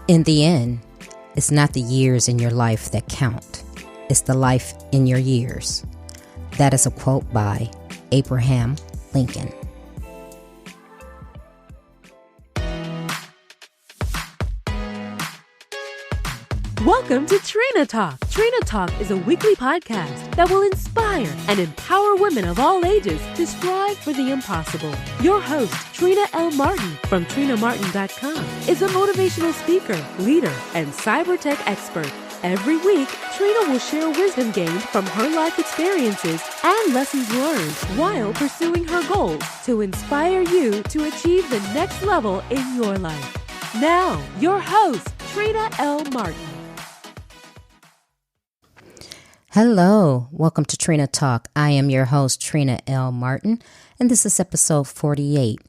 In the end, it's not the years in your life that count. It's the life in your years. That is a quote by Abraham Lincoln. Welcome to Trina Talk. Trina Talk is a weekly podcast that will inspire and empower women of all ages to strive for the impossible. Your host, Trina L. Martin from TrinaMartin.com, is a motivational speaker, leader, and cyber tech expert. Every week, Trina will share wisdom gained from her life experiences and lessons learned while pursuing her goals to inspire you to achieve the next level in your life. Now, your host, Trina L. Martin. Hello, welcome to Trina Talk. I am your host, Trina L. Martin, and this is episode 48.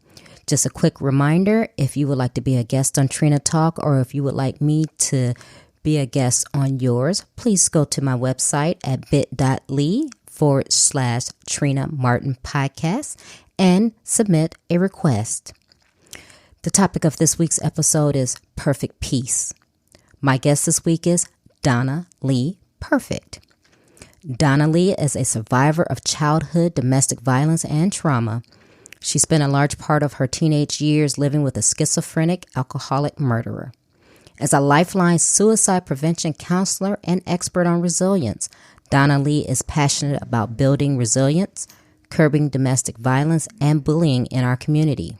Just a quick reminder, if you would like to be a guest on Trina Talk or if you would like me to be a guest on yours, please go to my website at bit.ly/Trina Martin Podcast and submit a request. The topic of this week's episode is Perfect Peace. My guest this week is Donna-Leigh Perfect. Donna-Leigh is a survivor of childhood domestic violence and trauma. She spent a large part of her teenage years living with a schizophrenic alcoholic murderer. As a lifeline suicide prevention counselor and expert on resilience, Donna-Leigh is passionate about building resilience, curbing domestic violence, and bullying in our community.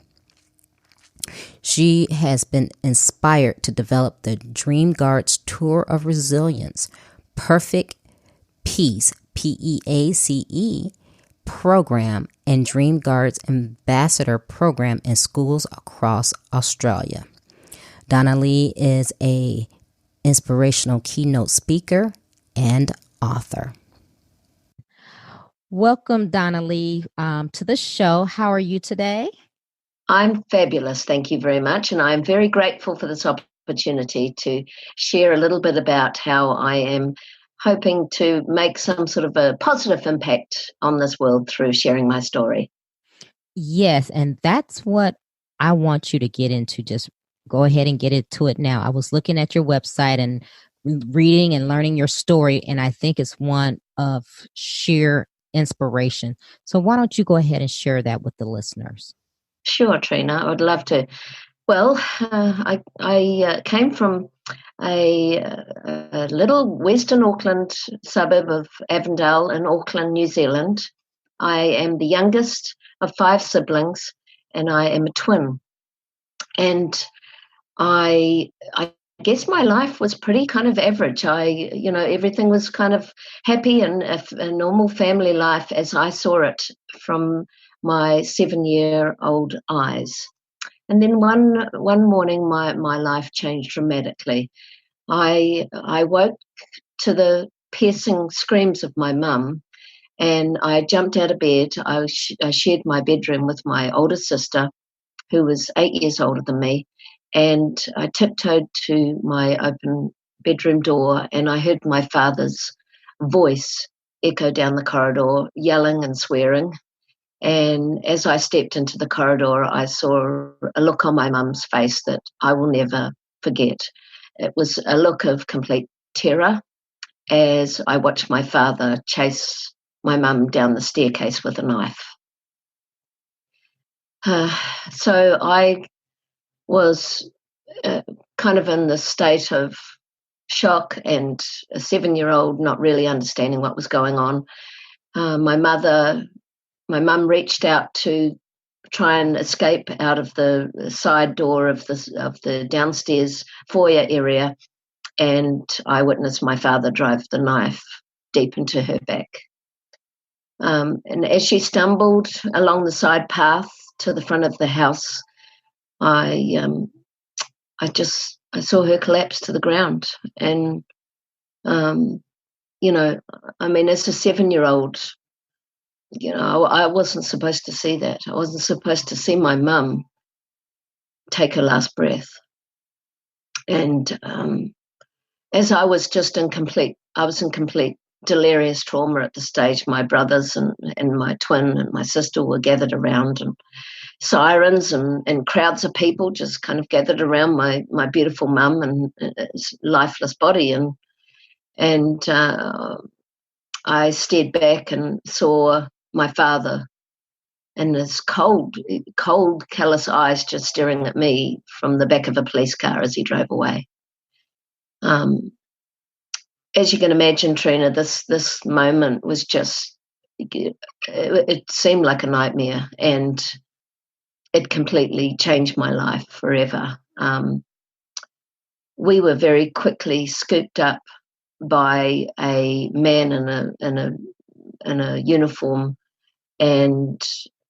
She has been inspired to develop the Dream Guards Tour of Resilience, Perfect P.E.A.C.E, P.E.A.C.E program, and Dream Guards Ambassador program in schools across Australia. Donna-Leigh is a inspirational keynote speaker and author. Welcome, Donna-Leigh, to the show. How are you today? I'm fabulous. Thank you very much. And I'm very grateful for this opportunity to share a little bit about how I am hoping to make some sort of a positive impact on this world through sharing my story. Yes, and that's what I want you to get into. Just go ahead and get into it now. I was looking at your website and reading and learning your story, and I think it's one of sheer inspiration. So why don't you go ahead and share that with the listeners? Sure, Trina. I would love to. Well, I came from a little Western Auckland suburb of Avondale in Auckland, New Zealand. I am the youngest of 5 siblings, and I am a twin. And I guess my life was pretty kind of average. Everything was kind of happy and a normal family life as I saw it from my 7-year-old eyes. And then one morning, my life changed dramatically. I woke to the piercing screams of my mum, and I jumped out of bed. I shared my bedroom with my older sister, who was 8 years older than me, and I tiptoed to my open bedroom door, and I heard my father's voice echo down the corridor, yelling and swearing. And as I stepped into the corridor, I saw a look on my mum's face that I will never forget. It was a look of complete terror as I watched my father chase my mum down the staircase with a knife. So I was kind of in the state of shock and a 7-year-old not really understanding what was going on. My mum reached out to try and escape out of the side door of the downstairs foyer area, and I witnessed my father drive the knife deep into her back. And as she stumbled along the side path to the front of the house, I saw her collapse to the ground. And as a 7-year-old, I wasn't supposed to see that. I wasn't supposed to see my mum take her last breath. And as I was in complete delirious trauma at the stage. My brothers and my twin and my sister were gathered around and sirens and crowds of people just kind of gathered around my beautiful mum and his lifeless body. And I stared back and saw my father and his cold, callous eyes just staring at me from the back of a police car as he drove away. As you can imagine, Trina, this moment was just, it seemed like a nightmare, and it completely changed my life forever. We were very quickly scooped up by a man in a uniform, and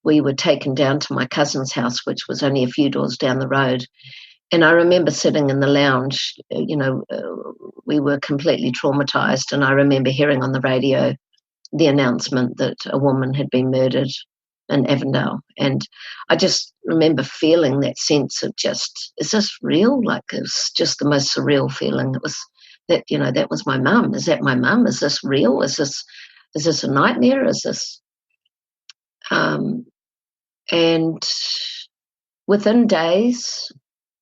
we were taken down to my cousin's house, which was only a few doors down the road. And I remember sitting in the lounge, we were completely traumatized. And I remember hearing on the radio the announcement that a woman had been murdered in Avondale. And I just remember feeling that sense of just, is this real? Like, it was just the most surreal feeling. It was that, that was my mum. Is that my mum? Is this real? Is this a nightmare? Is this... and within days,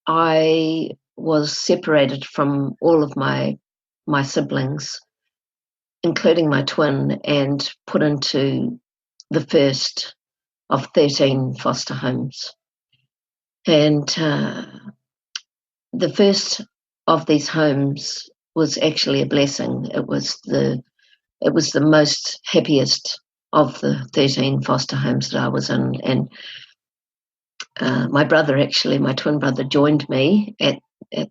I was separated from all of my siblings, including my twin, and put into the first of 13 foster homes. And the first of these homes was actually a blessing. It was the most happiest of the 13 foster homes that I was in. And my brother, actually, my twin brother, joined me at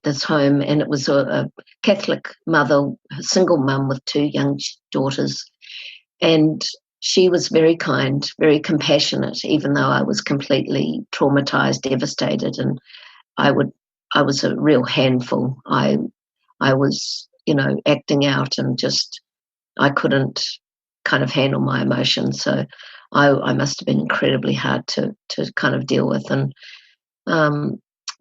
this home, and it was a Catholic mother, a single mum with 2 young daughters. And she was very kind, very compassionate, even though I was completely traumatized, devastated, and I was a real handful. I was, acting out, and just, I couldn't kind of handle my emotions. So I must have been incredibly hard to kind of deal with. And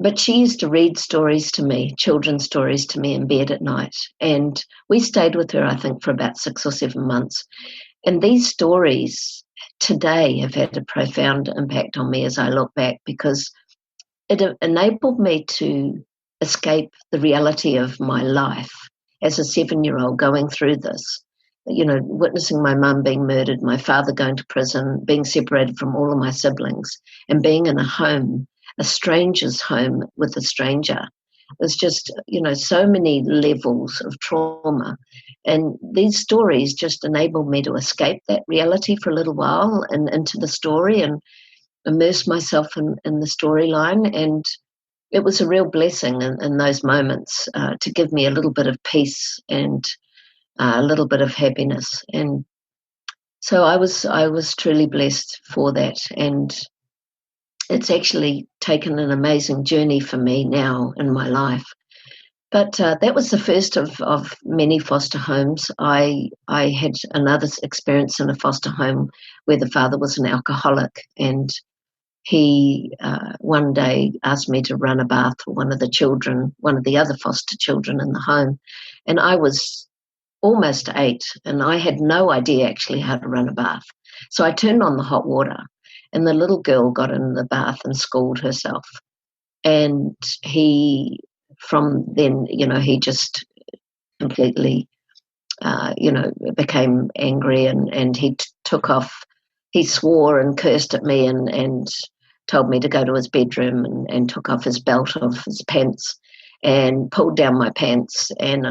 but she used to read stories to me, children's stories to me in bed at night. And we stayed with her, I think, for about 6 or 7 months. And these stories today have had a profound impact on me as I look back, because it enabled me to escape the reality of my life as a 7-year-old going through this. Witnessing my mum being murdered, my father going to prison, being separated from all of my siblings, and being in a home, a stranger's home with a stranger. There's just, so many levels of trauma. And these stories just enabled me to escape that reality for a little while and into the story and immerse myself in the storyline. And it was a real blessing in those moments to give me a little bit of peace and a little bit of happiness. And so I was truly blessed for that. And it's actually taken an amazing journey for me now in my life. But that was the first of many foster homes. I had another experience in a foster home where the father was an alcoholic, and he one day asked me to run a bath for one of the other foster children in the home. And I was almost 8, and I had no idea actually how to run a bath. So I turned on the hot water, and the little girl got in the bath and scalded herself. And he, from then, he just completely, became angry, and he took off. He swore and cursed at me and told me to go to his bedroom and took off his belt of his pants and pulled down my pants and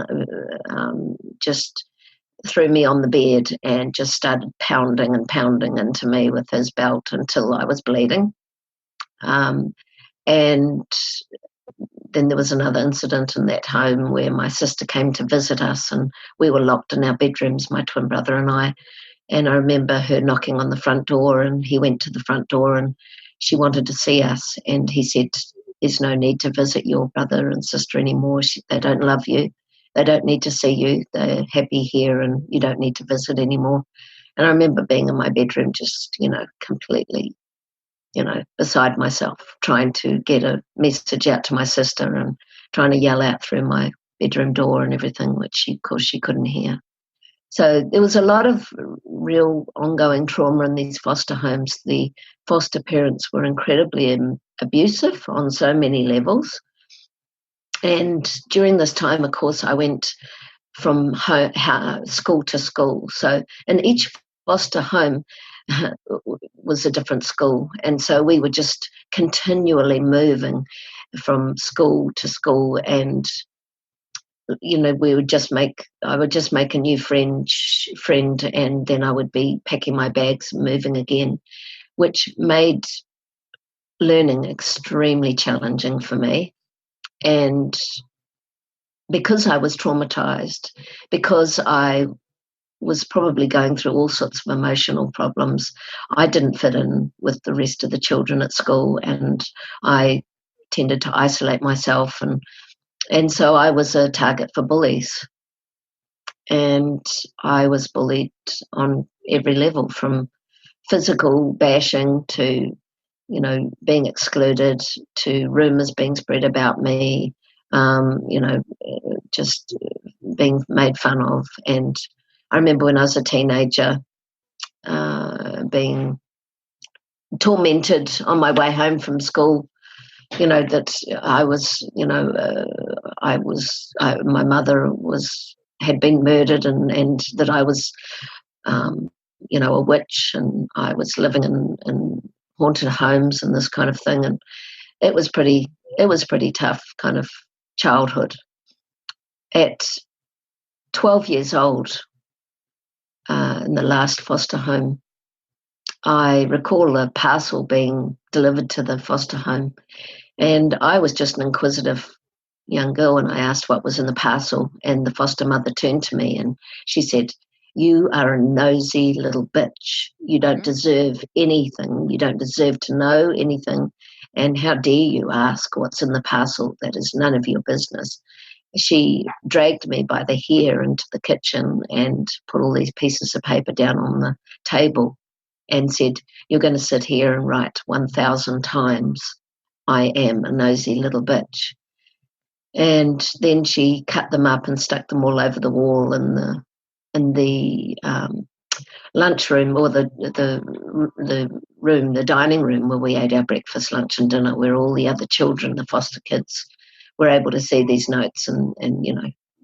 just threw me on the bed and just started pounding into me with his belt until I was bleeding. And then there was another incident in that home where my sister came to visit us, and we were locked in our bedrooms, my twin brother and I. And I remember her knocking on the front door, and he went to the front door, and she wanted to see us. And he said, "There's no need to visit your brother and sister anymore. They don't love you. They don't need to see you. They're happy here, and you don't need to visit anymore." And I remember being in my bedroom just, completely, beside myself, trying to get a message out to my sister and trying to yell out through my bedroom door and everything, which of course she couldn't hear. So there was a lot of real ongoing trauma in these foster homes. The foster parents were incredibly abusive on so many levels. And during this time, of course, I went from school to school. So in each foster home was a different school. And so we were just continually moving from school to school, and I would just make a new friend, and then I would be packing my bags and moving again, which made learning extremely challenging for me. And because I was traumatized, because I was probably going through all sorts of emotional problems, I didn't fit in with the rest of the children at school, and I tended to isolate myself, and so I was a target for bullies. And I was bullied on every level, from physical bashing to, being excluded, to rumours being spread about me, just being made fun of. And I remember when I was a teenager being tormented on my way home from school, that my mother had been murdered, and that I was, a witch, and I was living in haunted homes and this kind of thing. And it was pretty tough kind of childhood. At 12 years old, in the last foster home, I recall a parcel being delivered to the foster home, and I was just an inquisitive young girl, and I asked what was in the parcel, and the foster mother turned to me and she said, "You are a nosy little bitch. You don't deserve anything. You don't deserve to know anything. And how dare you ask what's in the parcel? That is none of your business." She dragged me by the hair into the kitchen and put all these pieces of paper down on the table and said, "You're going to sit here and write 1,000 times, 'I am a nosy little bitch.'" And then she cut them up and stuck them all over the wall in the lunchroom, or the room, the dining room where we ate our breakfast, lunch, and dinner, where all the other children, the foster kids, were able to see these notes and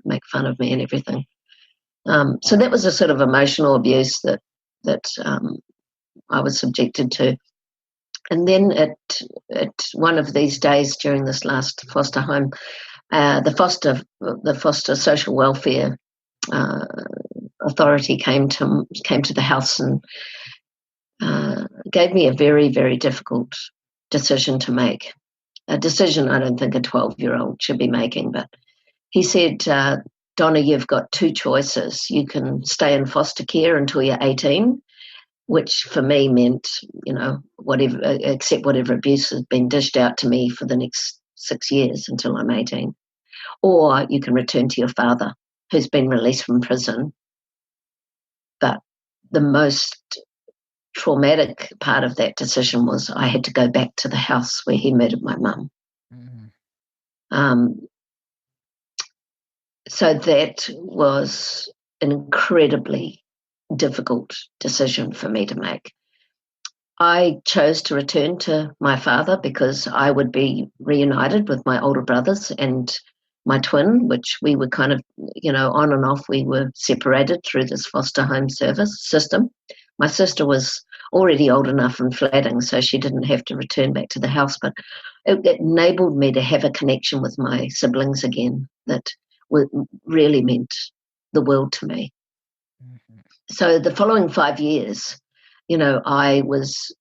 make fun of me and everything. So that was a sort of emotional abuse that I was subjected to. And then at one of these days during this last foster home, the foster social welfare authority came to the house and gave me a very, very difficult decision to make. A decision I don't think a 12-year-old should be making. But he said, "Donna, you've got two choices. You can stay in foster care until you're 18, which for me meant, whatever, accept whatever abuse has been dished out to me for the next 6 years until I'm 18. Or you can return to your father, who's been released from prison." But the most traumatic part of that decision was I had to go back to the house where he murdered my mum. Mm-hmm. So that was an incredibly difficult decision for me to make. I chose to return to my father because I would be reunited with my older brothers and my twin, which we were kind of, on and off, we were separated through this foster home service system. My sister was already old enough and flatting, so she didn't have to return back to the house, but it enabled me to have a connection with my siblings again that really meant the world to me. Mm-hmm. So the following 5 years, I was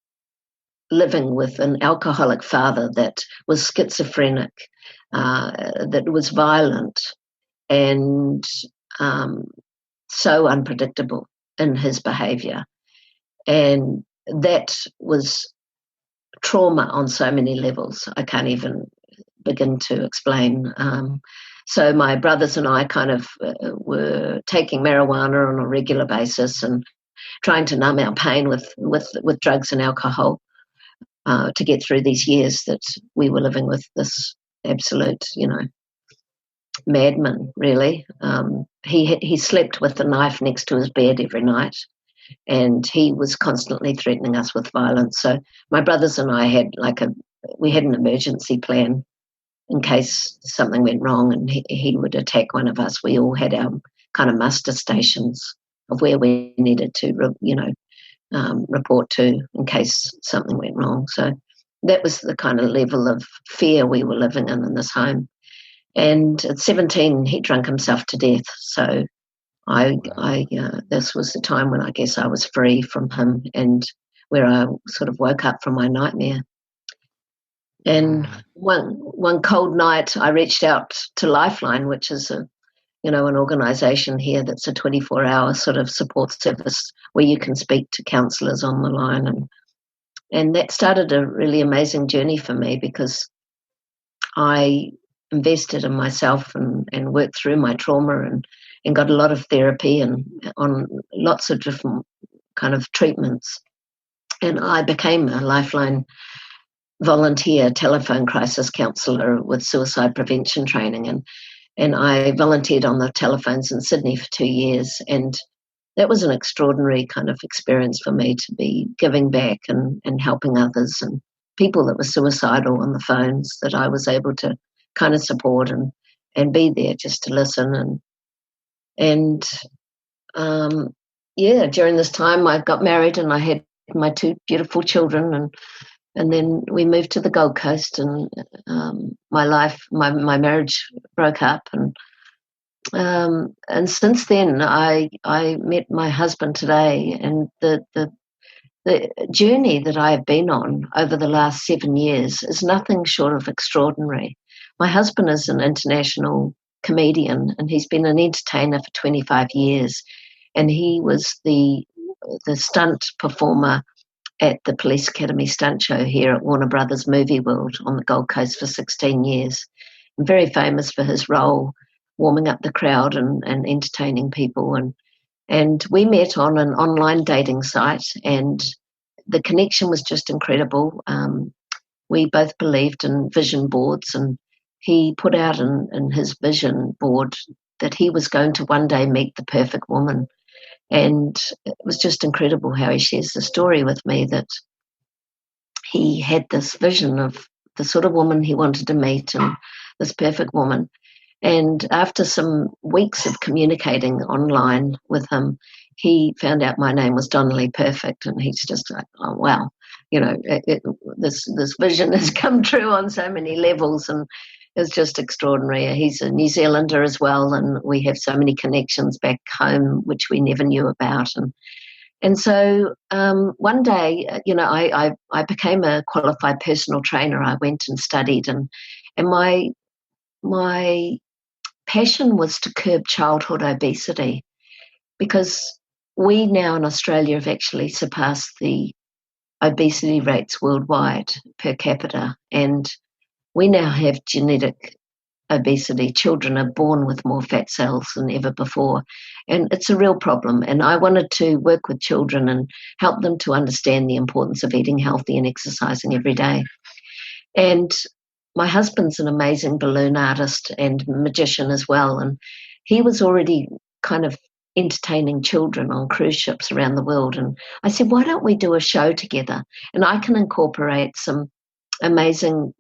living with an alcoholic father that was schizophrenic, that was violent, and so unpredictable in his behaviour. And that was trauma on so many levels. I can't even begin to explain. So my brothers and I kind of were taking marijuana on a regular basis and trying to numb our pain with drugs and alcohol to get through these years that we were living with this absolute, madman, really. He slept with a knife next to his bed every night, and he was constantly threatening us with violence. So my brothers and I had we had an emergency plan in case something went wrong and he would attack one of us. We all had our kind of muster stations of where we needed to, report to in case something went wrong. So that was the kind of level of fear we were living in this home. And at 17, he drank himself to death. So this was the time when I guess I was free from him and where I sort of woke up from my nightmare. And one cold night, I reached out to Lifeline, which is an organisation here that's a 24-hour sort of support service where you can speak to counsellors on the line, and that started a really amazing journey for me because I invested in myself and worked through my trauma and got a lot of therapy and on lots of different kind of treatments, and I became a Lifeline volunteer telephone crisis counsellor with suicide prevention training, and I volunteered on the telephones in Sydney for 2 years, and that was an extraordinary kind of experience for me to be giving back and helping others and people that were suicidal on the phones that I was able to kind of support and be there just to listen during this time I got married and I had my 2 beautiful children and then we moved to the Gold Coast, and my marriage broke up, and since then I met my husband today, and the journey that I have been on over the last 7 years is nothing short of extraordinary. My husband is an international comedian, and he's been an entertainer for 25 years, and he was the stunt performer at the Police Academy stunt show here at Warner Brothers Movie World on the Gold Coast for 16 years. And very famous for his role warming up the crowd and entertaining people. And we met on an online dating site, and the connection was just incredible. We both believed in vision boards, and he put out in his vision board that he was going to one day meet the perfect woman. And it was just incredible how he shares the story with me that he had this vision of the sort of woman he wanted to meet and this perfect woman. And after some weeks of communicating online with him, he found out my name was Donna-Leigh Perfect, and he's just like, oh, wow, this vision has come true on so many levels, and it's just extraordinary. He's a New Zealander as well, and we have so many connections back home which we never knew about. And so one day, I became a qualified personal trainer. I went and studied, and my passion was to curb childhood obesity, because we now in Australia have actually surpassed the obesity rates worldwide per capita, and we now have genetic obesity. Children are born with more fat cells than ever before, and it's a real problem. And I wanted to work with children and help them to understand the importance of eating healthy and exercising every day. And my husband's an amazing balloon artist and magician as well, and he was already kind of entertaining children on cruise ships around the world. And I said, why don't we do a show together, and I can incorporate some amazing,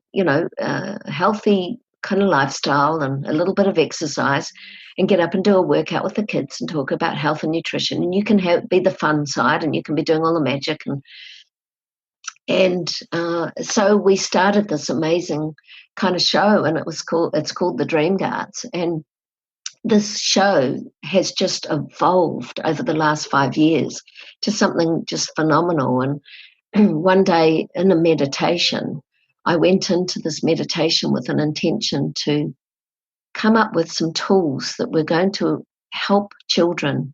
healthy kind of lifestyle and a little bit of exercise, and get up and do a workout with the kids and talk about health and nutrition, and you can be the fun side, and you can be doing all the magic. And so we started this amazing kind of show, and it's called the Dream Guards. And this show has just evolved over the last 5 years to something just phenomenal. And one day in a meditation, I went into this meditation with an intention to come up with some tools that were going to help children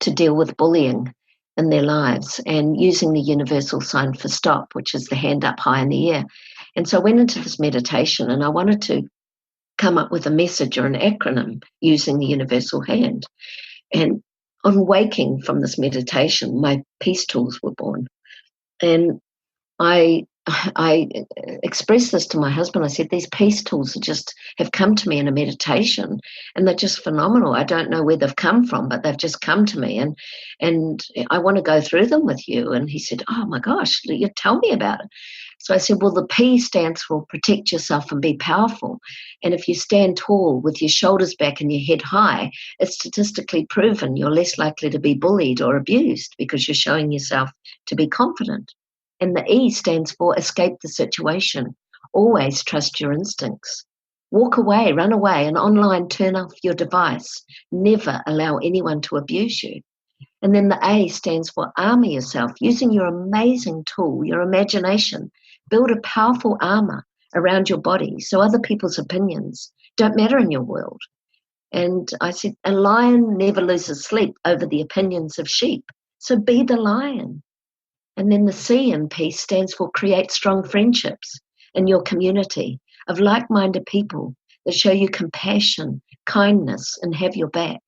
to deal with bullying in their lives, and using the universal sign for stop, which is the hand up high in the air. And so I went into this meditation, and I wanted to come up with a message or an acronym using the universal hand. And on waking from this meditation, my peace tools were born. And I I expressed this to my husband. I said, these peace tools just have come to me in a meditation, and they're just phenomenal. I don't know where they've come from, but they've just come to me, and I want to go through them with you. And he said, oh my gosh, you tell me about it. So I said, well, the P stands for protect yourself and be powerful. And if you stand tall with your shoulders back and your head high, it's statistically proven you're less likely to be bullied or abused because you're showing yourself to be confident. And the E stands for escape the situation. Always trust your instincts. Walk away, run away, and online turn off your device. Never allow anyone to abuse you. And then the A stands for armor yourself, using your amazing tool, your imagination. Build a powerful armor around your body so other people's opinions don't matter in your world. And I said, a lion never loses sleep over the opinions of sheep. So be the lion. And then the C in P.E.A.C.E stands for create strong friendships in your community of like-minded people that show you compassion, kindness, and have your back.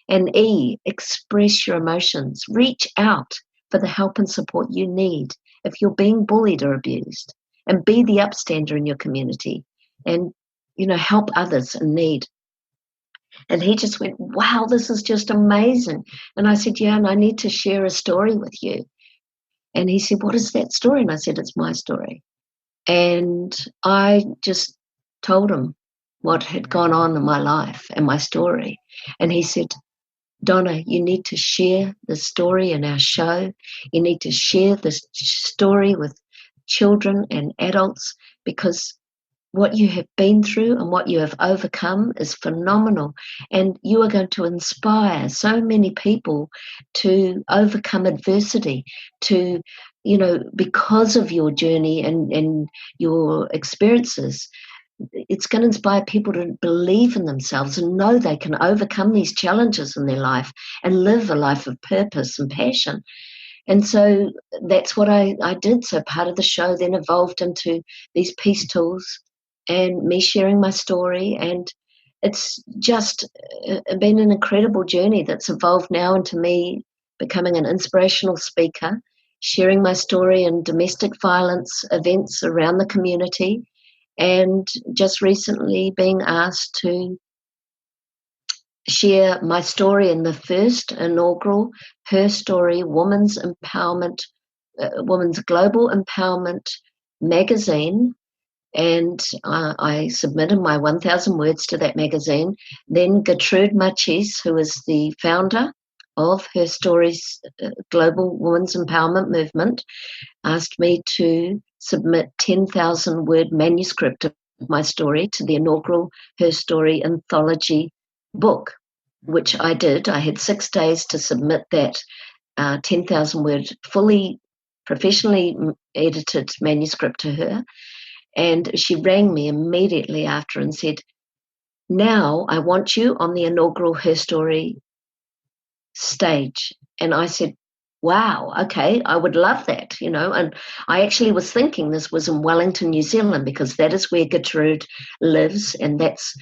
And E, express your emotions. Reach out for the help and support you need if you're being bullied or abused. And be the upstander in your community and, help others in need. And he just went, wow, this is just amazing. And I said, yeah, and I need to share a story with you. And he said, what is that story? And I said, it's my story. And I just told him what had gone on in my life and my story. And he said, Donna, you need to share the story in our show. You need to share this story with children and adults, because what you have been through and what you have overcome is phenomenal. And you are going to inspire so many people to overcome adversity, to, because of your journey and your experiences. It's going to inspire people to believe in themselves and know they can overcome these challenges in their life and live a life of purpose and passion. And so that's what I did. So part of the show then evolved into these P.E.A.C.E tools and me sharing my story. And it's just been an incredible journey that's evolved now into me becoming an inspirational speaker, sharing my story in domestic violence events around the community, and just recently being asked to share my story in the first inaugural Her Story Women's Global Empowerment magazine. And I submitted my 1,000 words to that magazine. Then Gertrude Machis, who is the founder of Her Story's Global Women's Empowerment Movement, asked me to submit 10,000-word manuscript of my story to the inaugural Her Story anthology book, which I did. I had 6 days to submit that 10,000-word, fully professionally edited manuscript to her. And she rang me immediately after and said, now I want you on the inaugural Her Story stage. And I said, wow, okay, I would love that, And I actually was thinking this was in Wellington, New Zealand, because that is where Gertrude lives, and that's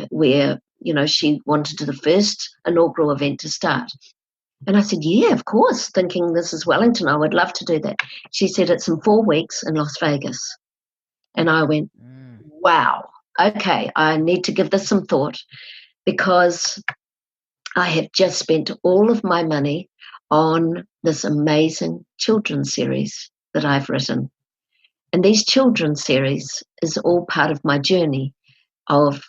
where, she wanted the first inaugural event to start. And I said, yeah, of course, thinking this is Wellington, I would love to do that. She said, it's in 4 weeks in Las Vegas. And I went, wow, okay, I need to give this some thought, because I have just spent all of my money on this amazing children's series that I've written. And these children's series is all part of my journey of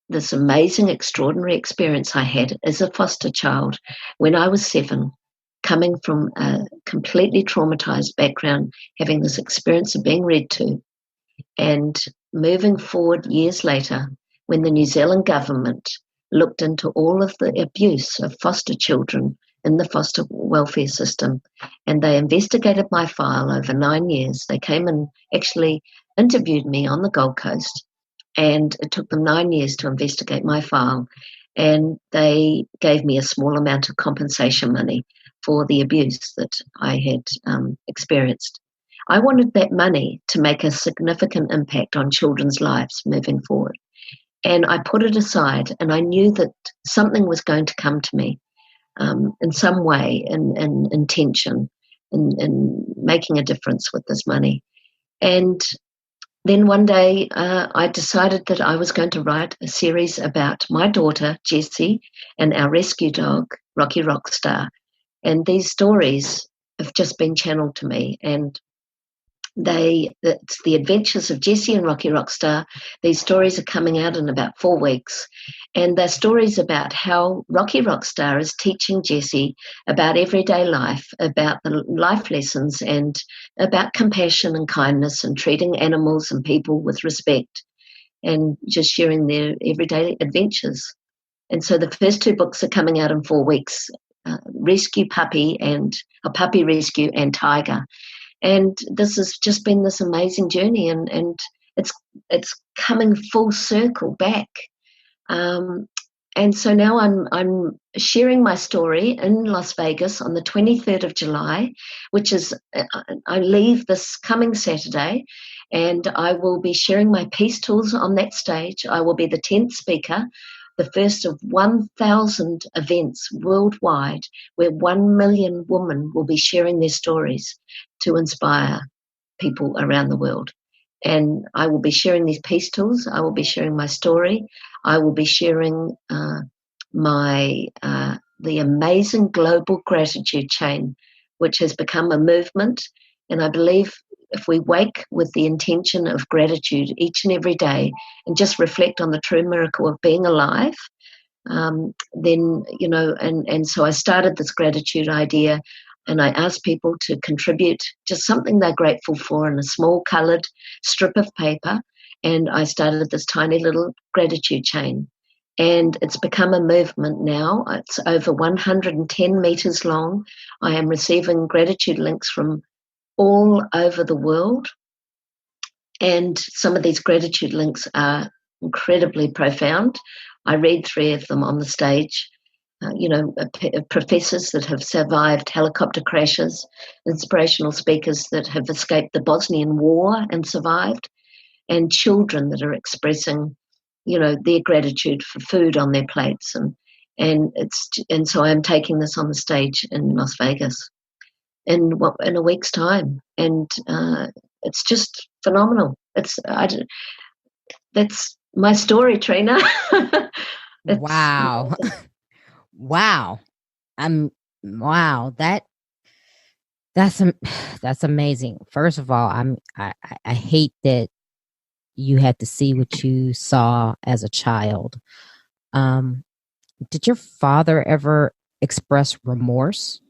this amazing, extraordinary experience I had as a foster child when I was 7, coming from a completely traumatized background, having this experience of being read to. And moving forward years later, when the New Zealand government looked into all of the abuse of foster children in the foster welfare system, and they investigated my file over 9 years. They came and actually interviewed me on the Gold Coast, and it took them 9 years to investigate my file, and they gave me a small amount of compensation money for the abuse that I had experienced. I wanted that money to make a significant impact on children's lives moving forward. And I put it aside, and I knew that something was going to come to me in some way, in intention, in making a difference with this money. And then one day I decided that I was going to write a series about my daughter, Jessie, and our rescue dog, Rocky Rockstar. And these stories have just been channeled to me. And it's the adventures of Jessie and Rocky Rockstar. These stories are coming out in about 4 weeks. And they're stories about how Rocky Rockstar is teaching Jessie about everyday life, about the life lessons, and about compassion and kindness and treating animals and people with respect, and just sharing their everyday adventures. And so the first 2 books are coming out in 4 weeks, Rescue Puppy and A Puppy Rescue and Tiger. And this has just been this amazing journey, and it's coming full circle back. And so now I'm sharing my story in Las Vegas on the 23rd of July, which is I leave this coming Saturday, and I will be sharing my peace tools on that stage. I will be the 10th speaker, the first of 1,000 events worldwide where 1 million women will be sharing their stories to inspire people around the world. And I will be sharing these peace tools. I will be sharing my story. I will be sharing the amazing global gratitude chain, which has become a movement. And I believe if we wake with the intention of gratitude each and every day and just reflect on the true miracle of being alive, then, and so I started this gratitude idea, and I asked people to contribute just something they're grateful for in a small coloured strip of paper, and I started this tiny little gratitude chain. And it's become a movement now. It's over 110 metres long. I am receiving gratitude links from all over the world. And some of these gratitude links are incredibly profound. I read 3 of them on the stage. Professors that have survived helicopter crashes, inspirational speakers that have escaped the Bosnian War and survived, and children that are expressing, their gratitude for food on their plates. And so I'm taking this on the stage in Las Vegas in a week's time, and it's just phenomenal. That's my story, Trina. Wow. Wow. Wow. That's amazing. First of all, I hate that you had to see what you saw as a child. Did your father ever express remorse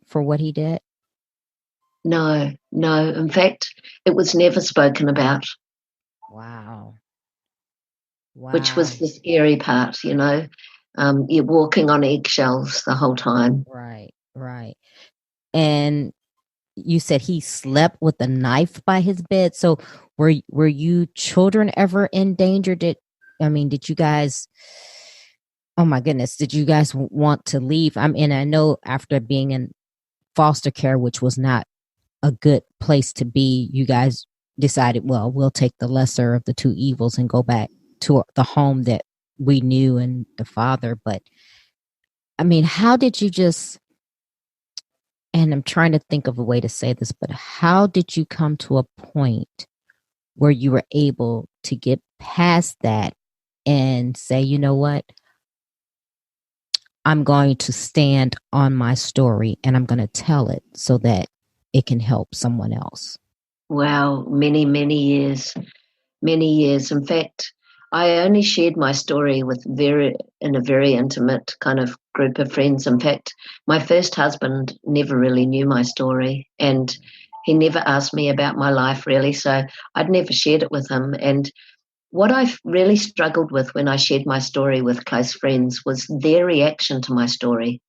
for what he did? No. In fact, it was never spoken about. Wow. Which was the scary part, You're walking on eggshells the whole time. Right. And you said he slept with a knife by his bed. So were you children ever in danger? Did you guys, oh my goodness, did you guys want to leave? I know after being in foster care, which was not a good place to be, you guys decided, well, we'll take the lesser of the 2 evils and go back to the home that we knew and the father. But how did you and I'm trying to think of a way to say this, but how did you come to a point where you were able to get past that and say, you know what, I'm going to stand on my story and I'm going to tell it so that it can help someone else? Wow, many, many years. Many years. In fact, I only shared my story in a very intimate kind of group of friends. In fact, my first husband never really knew my story, and he never asked me about my life really, so I'd never shared it with him. And what I really struggled with when I shared my story with close friends was their reaction to my story,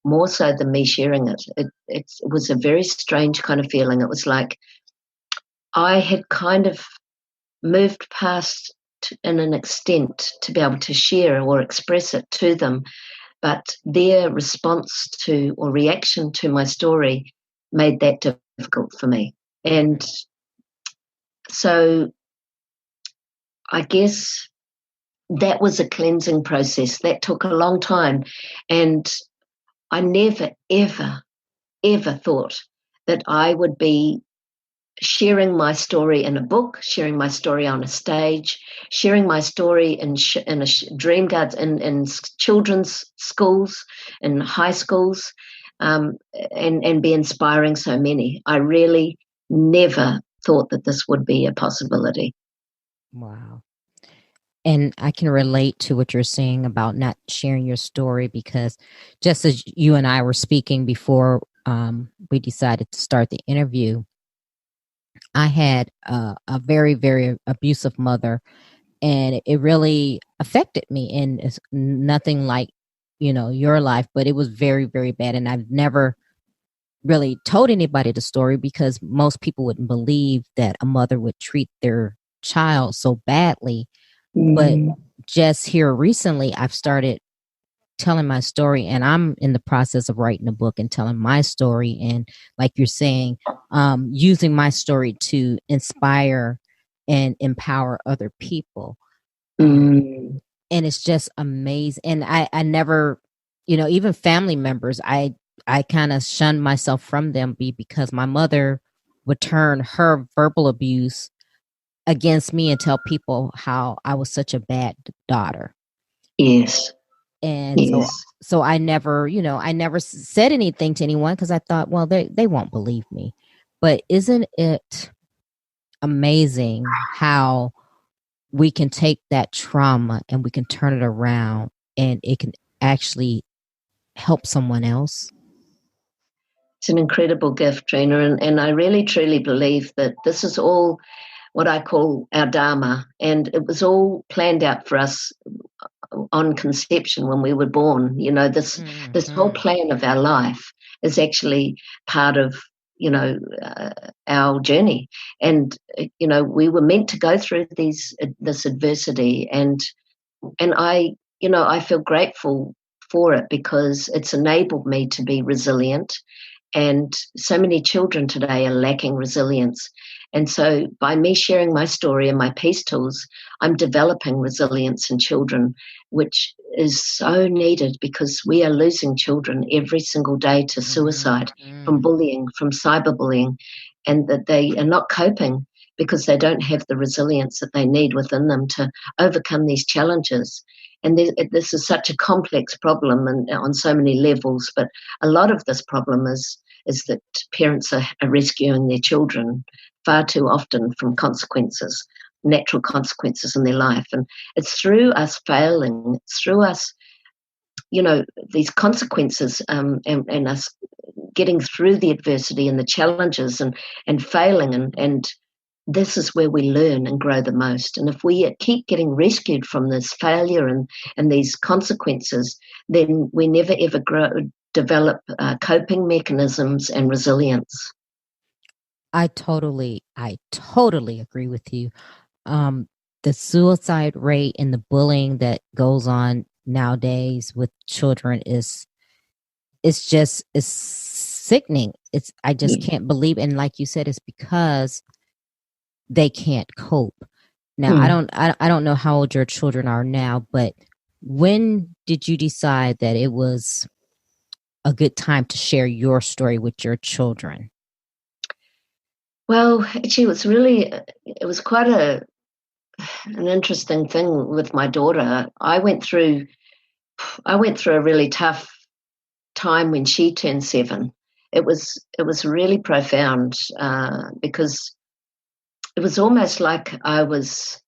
more so than me sharing it. It was a very strange kind of feeling. It was like I had kind of moved past in an extent to be able to share or express it to them, but their response to or reaction to my story made that difficult for me. And so I guess that was a cleansing process that took a long time, and I never ever thought that I would be sharing my story in a book, sharing my story on a stage, sharing my story in a dream garden, in children's schools, in high schools, and be inspiring so many. I really never thought that this would be a possibility. Wow. And I can relate to what you're saying about not sharing your story, because just as you and I were speaking before we decided to start the interview, I had a very, very abusive mother, and it really affected me. And it's nothing like, your life, but it was very, very bad. And I've never really told anybody the story, because most people wouldn't believe that a mother would treat their child so badly. But just here recently, I've started telling my story, and I'm in the process of writing a book and telling my story. And like you're saying, using my story to inspire and empower other people. And it's just amazing. And I never, even family members, I kind of shunned myself from them because my mother would turn her verbal abuse against me and tell people how I was such a bad daughter. Yes. And so I never, I never said anything to anyone, because I thought, well, they won't believe me. But isn't it amazing how we can take that trauma and we can turn it around, and it can actually help someone else? It's an incredible gift, Trina, and I really truly believe that this is all what I call our Dharma, and it was all planned out for us on conception when we were born. This whole plan of our life is actually part of our journey, and we were meant to go through this adversity, and I feel grateful for it, because it's enabled me to be resilient. And so many children today are lacking resilience. And so by me sharing my story and my P.E.A.C.E tools, I'm developing resilience in children, which is so needed, because we are losing children every single day to suicide, from bullying, from cyberbullying, and that they are not coping because they don't have the resilience that they need within them to overcome these challenges. And this is such a complex problem and on so many levels, but a lot of this problem is that parents are rescuing their children far too often from consequences, natural consequences in their life. And it's through us failing, it's through us, these consequences, and us getting through the adversity and the challenges and failing, and this is where we learn and grow the most. And if we keep getting rescued from this failure and these consequences, then we never ever develop coping mechanisms and resilience. I totally agree with you. The suicide rate and the bullying that goes on nowadays with children is sickening. I just can't believe. And like you said, it's because they can't cope. Now, I don't know how old your children are now, but when did you decide that it was a good time to share your story with your children? Well, actually, it was quite an interesting thing with my daughter. I went through a really tough time when she turned 7. It was really profound, because it was almost like I was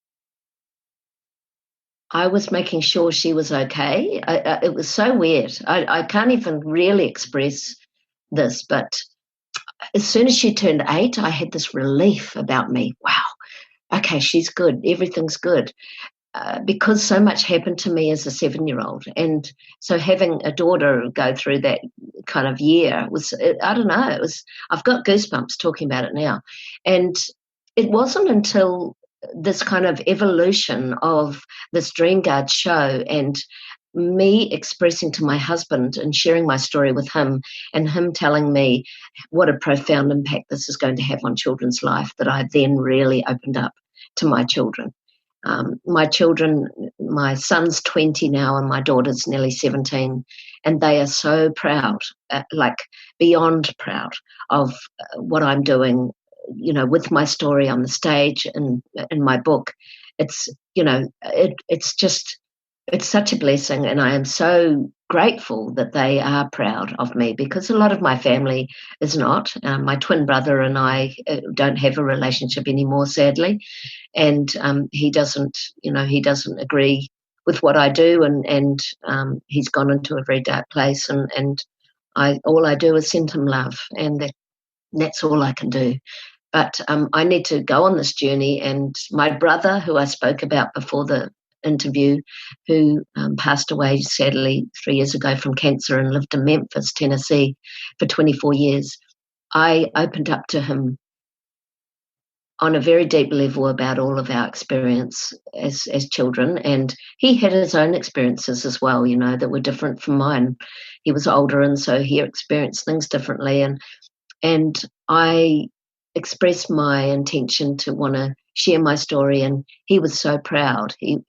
making sure she was okay. It was so weird. I can't even really express this, but as soon as she turned 8, I had this relief about me. Wow, okay, she's good. Everything's good. Because so much happened to me as a 7-year-old. And so having a daughter go through that kind of year I don't know, I've got goosebumps talking about it now. And it wasn't until this kind of evolution of this Dream Guard show and me expressing to my husband and sharing my story with him and him telling me what a profound impact this is going to have on children's life that I then really opened up to my children. My son's 20 now and my daughter's nearly 17, and they are so proud, like beyond proud of what I'm doing with my story on the stage and in my book, it's, it's such a blessing, and I am so grateful that they are proud of me, because a lot of my family is not. My twin brother and I don't have a relationship anymore, sadly, and he doesn't agree with what I do, and he's gone into a very dark place, and all I do is send him love, and that's all I can do. But I need to go on this journey, and my brother, who I spoke about before the interview, who passed away sadly 3 years ago from cancer and lived in Memphis, Tennessee for 24 years, I opened up to him on a very deep level about all of our experience as children, and he had his own experiences as well, that were different from mine. He was older, and so he experienced things differently, and I expressed my intention to want to share my story, and he was so proud. He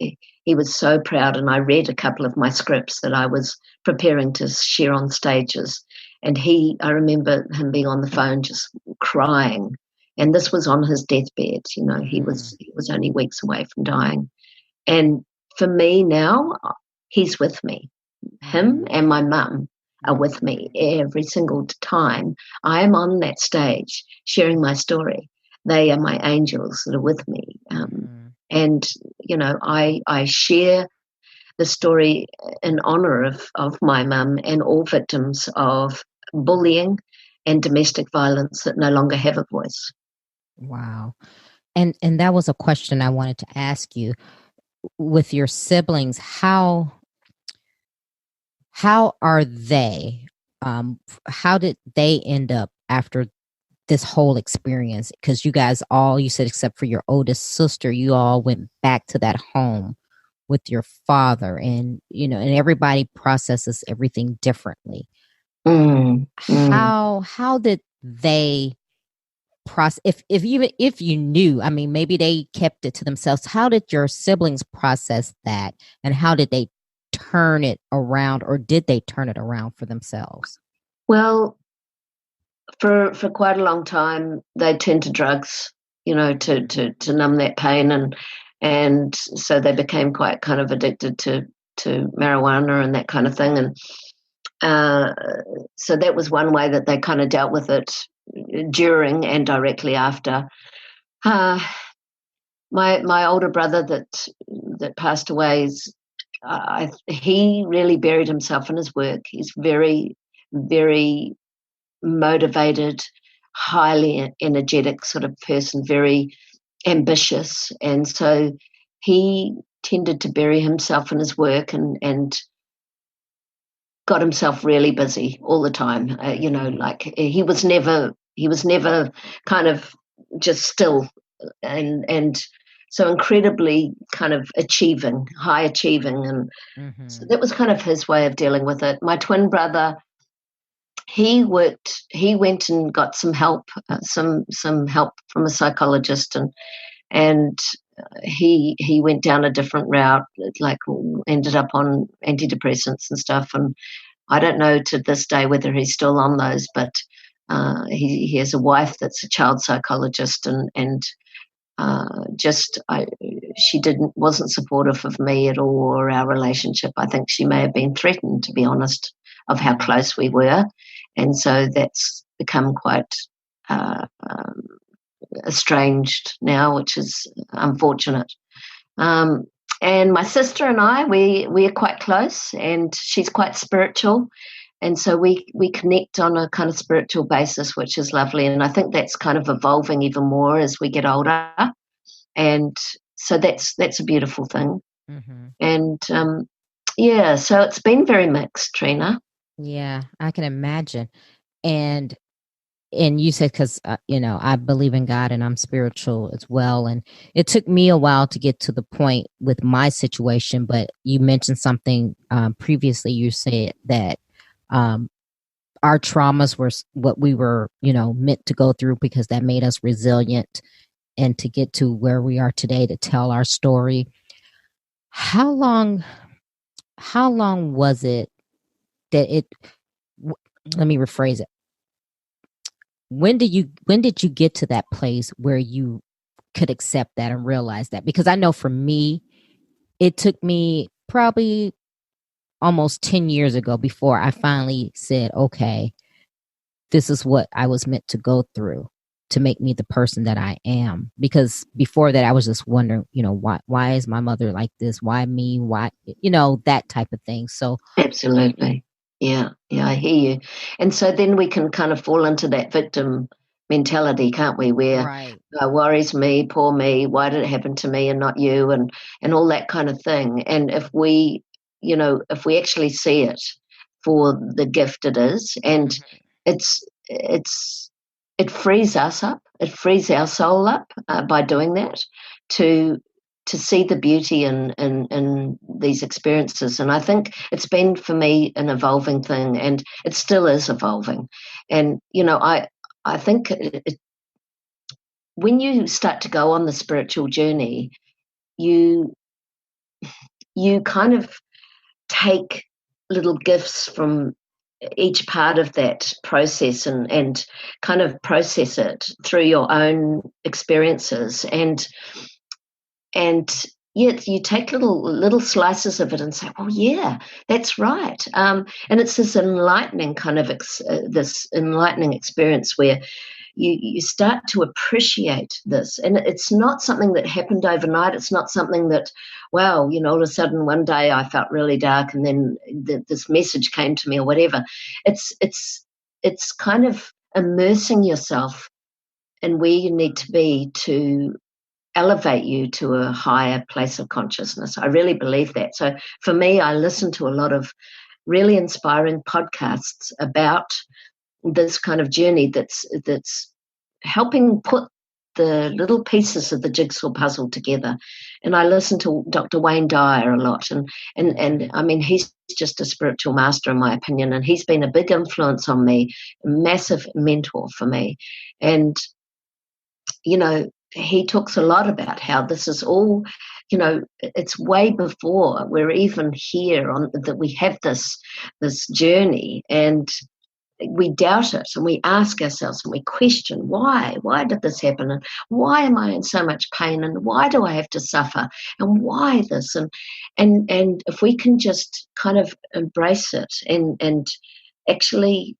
was so proud, and I read a couple of my scripts that I was preparing to share on stages, and I remember him being on the phone just crying, and this was on his deathbed. He was only weeks away from dying, and for me now, he's with me. Him and my mum are with me every single time I am on that stage sharing my story. They are my angels that are with me. And, I share the story in honour of my mum and all victims of bullying and domestic violence that no longer have a voice. Wow. And that was a question I wanted to ask you. With your siblings, how are they? How did they end up after this whole experience? Because you guys you said, except for your oldest sister, you all went back to that home with your father, and and everybody processes everything differently. How did they process? If you knew, I mean, maybe they kept it to themselves. How did your siblings process that, and how did they turn it around, or did they turn it around for themselves? Well, for quite a long time, they turned to drugs, to numb that pain, and so they became quite kind of addicted to marijuana and that kind of thing, and so that was one way that they kind of dealt with it during and directly after. My older brother that passed away he really buried himself in his work. He's very, very motivated, highly energetic sort of person, very ambitious, and so he tended to bury himself in his work and got himself really busy all the time. Like he was never kind of just still, and so incredibly kind of high achieving, and so that was kind of his way of dealing with it. My twin brother, he went and got some help, some help from a psychologist, and he went down a different route, like ended up on antidepressants and stuff, and I don't know to this day whether he's still on those, but he has a wife that's a child psychologist, and she wasn't supportive of me at all, or our relationship. I think she may have been threatened, to be honest, of how close we were, and so that's become quite estranged now, which is unfortunate. And my sister and I, we are quite close, and she's quite spiritual, and so we connect on a kind of spiritual basis, which is lovely. And I think that's kind of evolving even more as we get older, and so that's a beautiful thing. And so it's been very mixed, Trina. Yeah, I can imagine. And you said, because I believe in God and I'm spiritual as well, and it took me a while to get to the point with my situation, but you mentioned something previously. You said that our traumas were what we were meant to go through, because that made us resilient, and to get to where we are today to tell our story. How long was it that let me rephrase it. when did you get to that place where you could accept that and realize that? Because I know for me, it took me probably almost 10 years ago before I finally said, okay, this is what I was meant to go through to make me the person that I am. Because before that, I was just wondering, why is my mother like this? Why me? Why, that type of thing. So Absolutely. Yeah, I hear you. And so then we can kind of fall into that victim mentality, can't we? Where right. worries me, poor me, why did it happen to me and not you, and all that kind of thing. And if we, if we actually see it for the gift it is, and it's it frees us up, it frees our soul up by doing that to see the beauty in these experiences. And I think it's been for me an evolving thing, and it still is evolving. And I think when you start to go on the spiritual journey, you kind of take little gifts from each part of that process, and kind of process it through your own experiences, and yet you take little slices of it and say, well, yeah, that's right. And it's this enlightening kind of this enlightening experience where you start to appreciate this. And it's not something that happened overnight. It's not something that, wow, all of a sudden one day I felt really dark and then this message came to me or whatever. It's kind of immersing yourself in where you need to be to elevate you to a higher place of consciousness. I really believe that. So for me, I listen to a lot of really inspiring podcasts about this kind of journey that's helping put the little pieces of the jigsaw puzzle together. And I listen to Dr. Wayne Dyer a lot, and I mean, he's just a spiritual master in my opinion, and he's been a big influence on me, a massive mentor for me. And he talks a lot about how this is all, it's way before we're even here on that we have this journey, and we doubt it, and we ask ourselves and we question why did this happen, and why am I in so much pain, and why do I have to suffer, and why this, and if we can just kind of embrace it and actually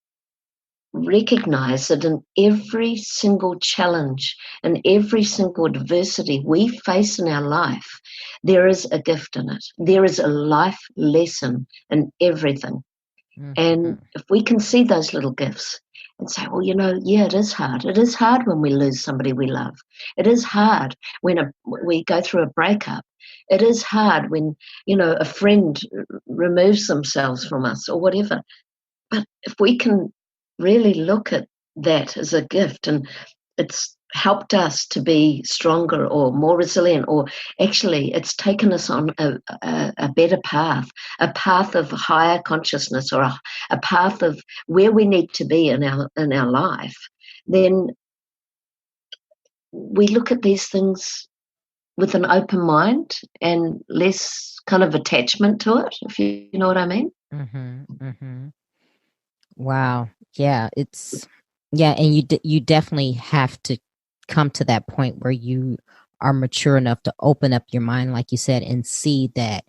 recognize that in every single challenge and every single adversity we face in our life, there is a gift in it. There is a life lesson in everything. Mm-hmm. And if we can see those little gifts and say, well, yeah, it is hard. It is hard when we lose somebody we love. It is hard when we go through a breakup. It is hard when, a friend removes themselves from us or whatever. But if we can really look at that as a gift, and it's helped us to be stronger or more resilient, or actually it's taken us on a better path, a path of higher consciousness, or a path of where we need to be in our life, then we look at these things with an open mind and less kind of attachment to it, if you know what I mean. Mm-hmm. Mm-hmm. Wow. Yeah, and you definitely have to come to that point where you are mature enough to open up your mind, like you said, and see that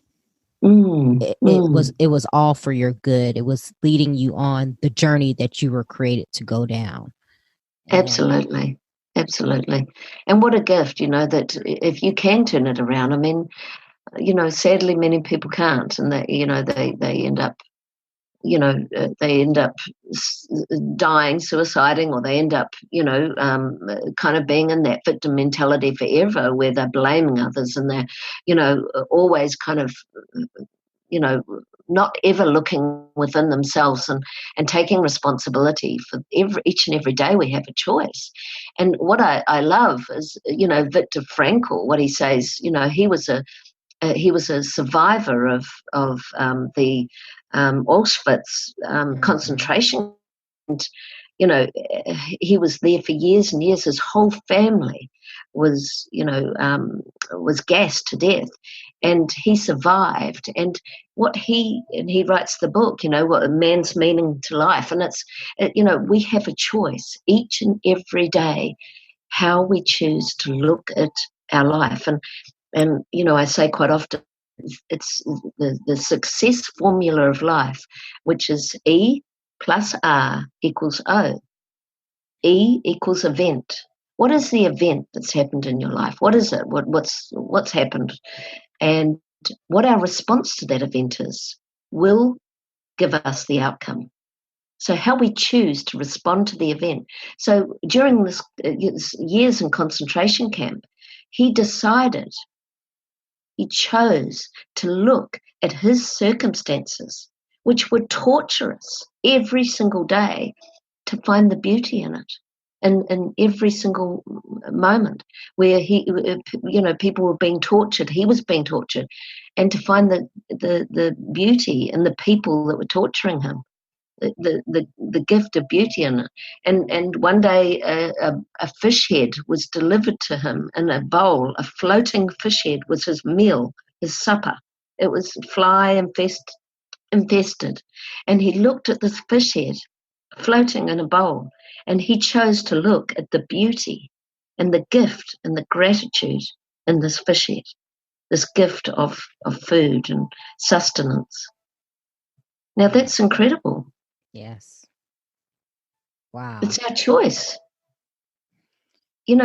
it was all for your good. It was leading you on the journey that you were created to go down. Absolutely. And what a gift, that if you can turn it around. I mean, sadly many people can't, and they end up dying, suiciding, or they end up, kind of being in that victim mentality forever, where they're blaming others, and they're, always kind of, not ever looking within themselves and taking responsibility for each and every day. We have a choice. And what I love is, Viktor Frankl, what he says, he was a survivor of the Auschwitz concentration. And, he was there for years and years. His whole family was gassed to death. and he survived. And he writes the book, what a man's meaning to life. And we have a choice each and every day how we choose to look at our life. And I say quite often, it's the success formula of life, which is E plus R equals O. E equals event. What is the event that's happened in your life? What is it? What's happened? And what our response to that event is will give us the outcome. So how we choose to respond to the event. So during this years in concentration camp, he chose to look at his circumstances, which were torturous every single day, to find the beauty in it. In every single moment where people were being tortured, he was being tortured, and to find the beauty in the people that were torturing him, the gift of beauty in it. And one day a fish head was delivered to him in a bowl. A floating fish head was his meal, his supper. It was fly infested, and he looked at this fish head floating in a bowl, and he chose to look at the beauty and the gift and the gratitude in this fish head, this gift of food and sustenance. Now that's incredible. Yes. Wow. It's our choice. We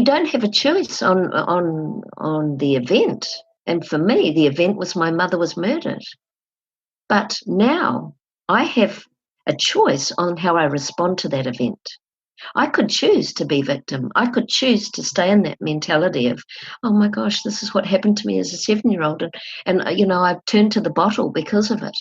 don't have a choice on the event. And for me, the event was my mother was murdered. But now I have a choice on how I respond to that event. I could choose to be victim. I could choose to stay in that mentality of, oh my gosh, this is what happened to me as a 7-year-old. And I've turned to the bottle because of it.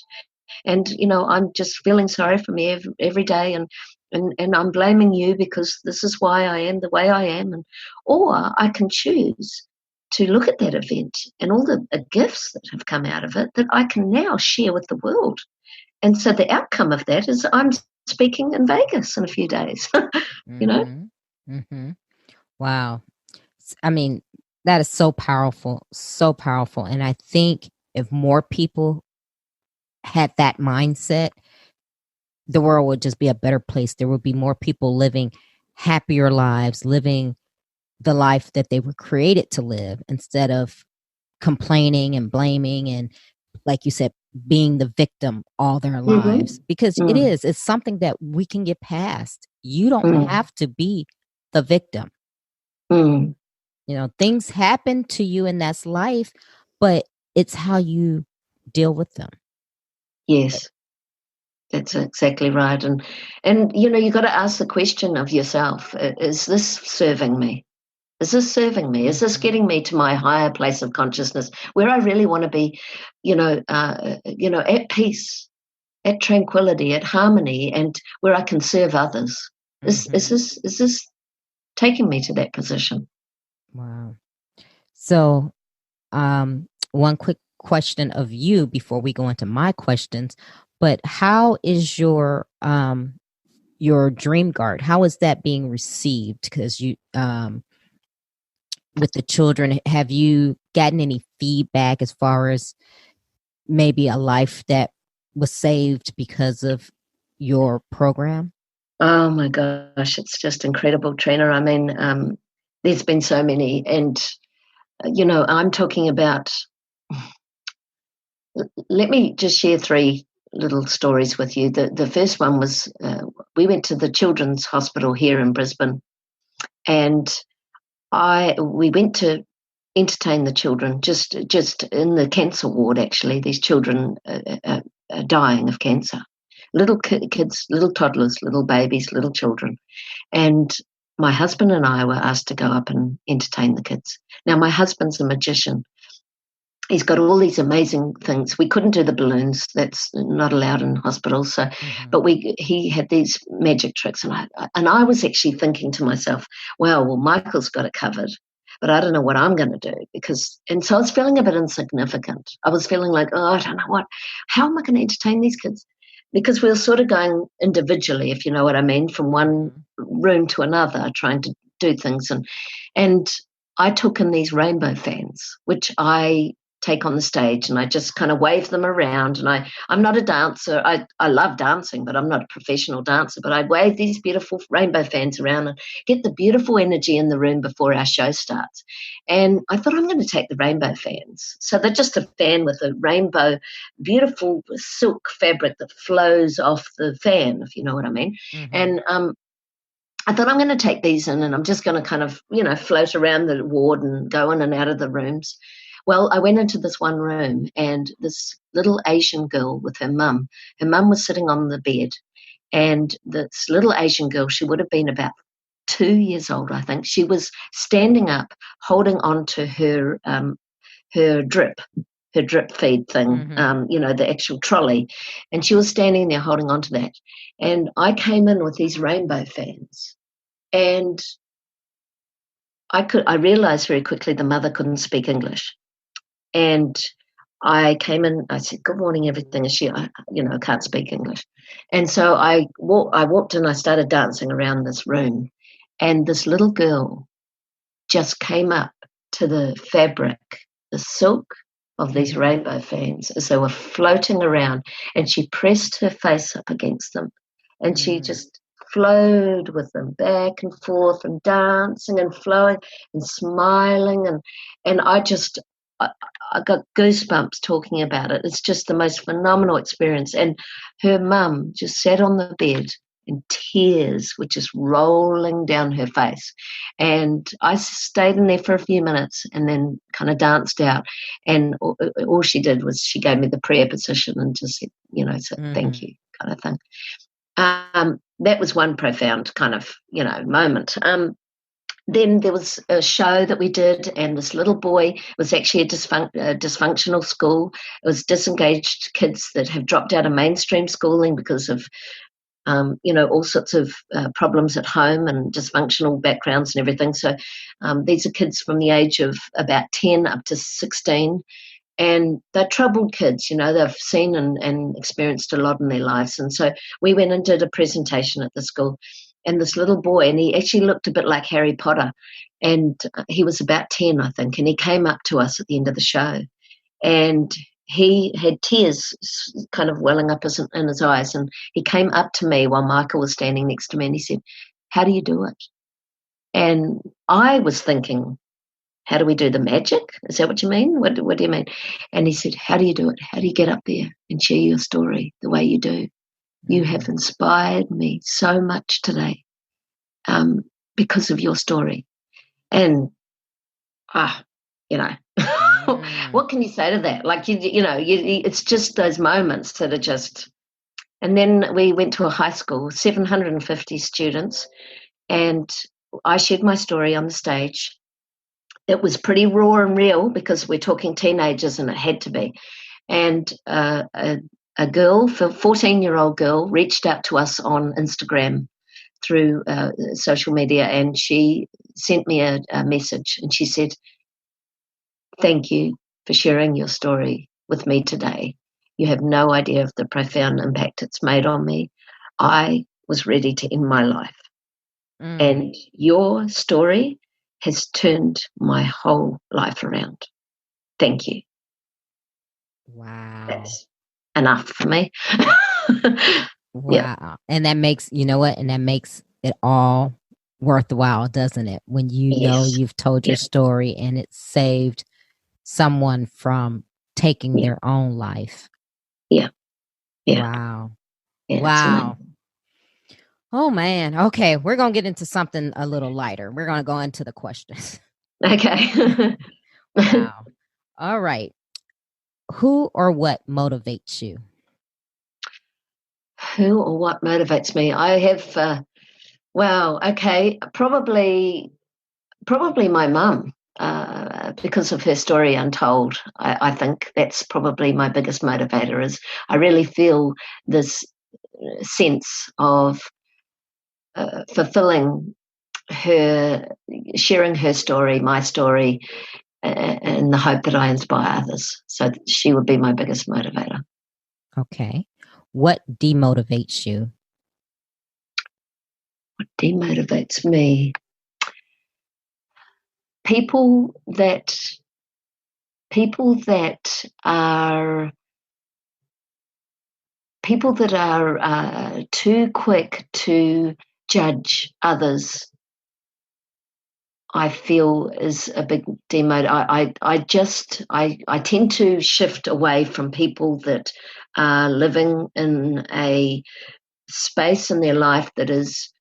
And, I'm just feeling sorry for me every day. And I'm blaming you because this is why I am the way I am. Or I can choose to look at that event and all the gifts that have come out of it that I can now share with the world. And so the outcome of that is I'm speaking in Vegas in a few days, Mm-hmm. Wow. I mean, that is so powerful, so powerful. And I think if more people had that mindset, the world would just be a better place. There would be more people living happier lives, living the life that they were created to live, instead of complaining and blaming and, like you said, being the victim all their lives. Because it's something that we can get past. You don't have to be the victim. Things happen to you, and that's life, but it's how you deal with them. Yes, that's exactly right. And you got to ask the question of yourself, is this serving me? Is this serving me? Is this getting me to my higher place of consciousness where I really want to be, at peace, at tranquility, at harmony, and where I can serve others? Is this taking me to that position? Wow. So, one quick question of you before we go into my questions, but how is your dream guard? How is that being received? Because you, with the children, have you gotten any feedback as far as maybe a life that was saved because of your program? Oh my gosh, it's just incredible, Trina. I mean, there's been so many, and I'm talking about. Let me just share 3 little stories with you. The first one was we went to the Children's Hospital here in Brisbane, and we went to entertain the children just in the cancer ward. Actually, these children are dying of cancer. Little kids, little toddlers, little babies, little children. And my husband and I were asked to go up and entertain the kids. Now, my husband's a magician. He's got all these amazing things. We couldn't do the balloons. That's not allowed in hospitals. So, but he had these magic tricks. And I was actually thinking to myself, well, Michael's got it covered, but I don't know what I'm going to do and so I was feeling a bit insignificant. I was feeling like, I don't know how am I going to entertain these kids? Because we were sort of going individually, if you know what I mean, from one room to another, trying to do things. And I took in these rainbow fans, which I take on the stage, and I just kind of wave them around. And I'm not a dancer. I love dancing, but I'm not a professional dancer. But I wave these beautiful rainbow fans around and get the beautiful energy in the room before our show starts. And I thought, I'm going to take the rainbow fans. So they're just a fan with a rainbow, beautiful silk fabric that flows off the fan, if you know what I mean. Mm-hmm. And I thought, I'm going to take these in and I'm just going to kind of, float around the ward and go in and out of the rooms. Well, I went into this one room, and this little Asian girl with her mum was sitting on the bed, and this little Asian girl, she would have been about 2 years old, I think. She was standing up, holding on to her drip feed thing, the actual trolley. And she was standing there holding on to that. And I came in with these rainbow fans. And I realized very quickly the mother couldn't speak English. And I came in, I said, "Good morning, everything." And she, can't speak English. And so I walked in, I started dancing around this room. And this little girl just came up to the fabric, the silk of these rainbow fans as they were floating around. And she pressed her face up against them. And she just flowed with them back and forth and dancing and flowing and smiling. And I got goosebumps talking about it. It's just the most phenomenal experience. And her mum just sat on the bed and tears were just rolling down her face. And I stayed in there for a few minutes and then kind of danced out. And all she did was she gave me the prayer position and just said, said, "Thank you," kind of thing. That was one profound kind of, moment. Then there was a show that we did, and this little boy, it was actually a dysfunctional school. It was disengaged kids that have dropped out of mainstream schooling because of, all sorts of problems at home and dysfunctional backgrounds and everything. So these are kids from the age of about 10 up to 16. And they're troubled kids, they've seen and experienced a lot in their lives. And so we went and did a presentation at the school. And this little boy, and he actually looked a bit like Harry Potter, and he was about 10, I think, and he came up to us at the end of the show, and he had tears kind of welling up in his eyes, and he came up to me while Michael was standing next to me, and he said, "How do you do it?" And I was thinking, how do we do the magic? Is that what you mean? What do you mean? And he said, "How do you do it? How do you get up there and share your story the way you do? You have inspired me so much today because of your story." And, what can you say to that? Like, it's just those moments that are just. And then we went to a high school, 750 students, and I shared my story on the stage. It was pretty raw and real because we're talking teenagers, and it had to be. And a girl, 14-year-old girl, reached out to us on Instagram through social media, and she sent me a message, and she said, "Thank you for sharing your story with me today. You have no idea of the profound impact it's made on me. I was ready to end my life. And your story has turned my whole life around. Thank you." Wow. That's enough for me. Wow. Yeah. And that makes, and that makes it all worthwhile, doesn't it? When know you've told your story and it saved someone from taking their own life. Yeah. Wow. Yeah, wow. Oh, man. Okay. We're going to get into something a little lighter. We're going to go into the questions. Okay. Wow. All right. Who or what motivates you? Who or what motivates me? I have, okay, probably my mum, because of her story untold. I think that's probably my biggest motivator. Is I really feel this sense of fulfilling her, sharing her story, my story, and the hope that I inspire others. So she would be my biggest motivator. Okay. What demotivates you? What demotivates me? people that are too quick to judge others, I feel is a big demotivator. I tend to shift away from people that are living in a space in their life that is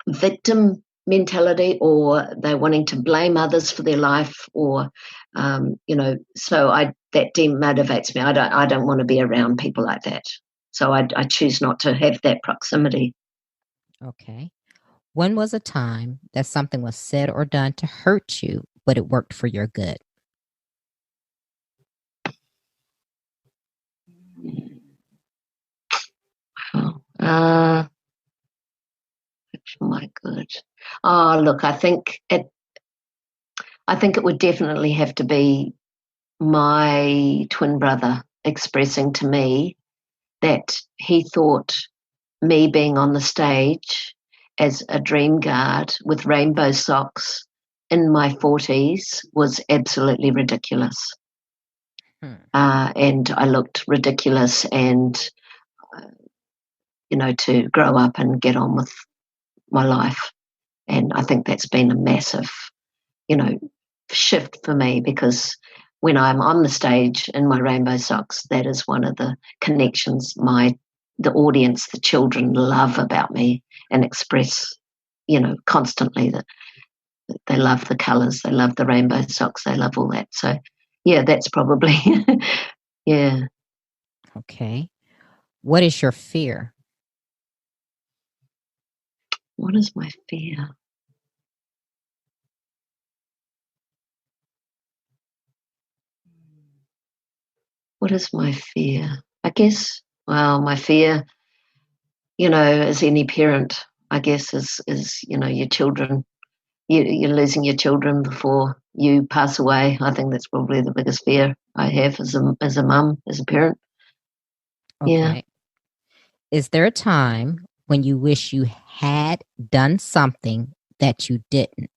victim mentality, or they're wanting to blame others for their life, or so that demotivates me. I don't want to be around people like that. So I choose not to have that proximity. Okay. When was a time that something was said or done to hurt you, but it worked for your good? Oh, for my good. Oh, look, I think it would definitely have to be my twin brother expressing to me that he thought me being on the stage as a dream guard with rainbow socks in my 40s was absolutely ridiculous. And I looked ridiculous, and, to grow up and get on with my life. And I think that's been a massive, shift for me, because when I'm on the stage in my rainbow socks, that is one of the connections the audience, the children love about me and express, constantly that they love the colours, they love the rainbow socks, they love all that. So, yeah, that's probably, yeah. Okay. What is your fear? What is my fear? What is my fear? I guess, well, my fear, as any parent, I guess, is your children. You're losing your children before you pass away. I think that's probably the biggest fear I have as a mum, as a parent. Yeah. Okay. Is there a time when you wish you had done something that you didn't?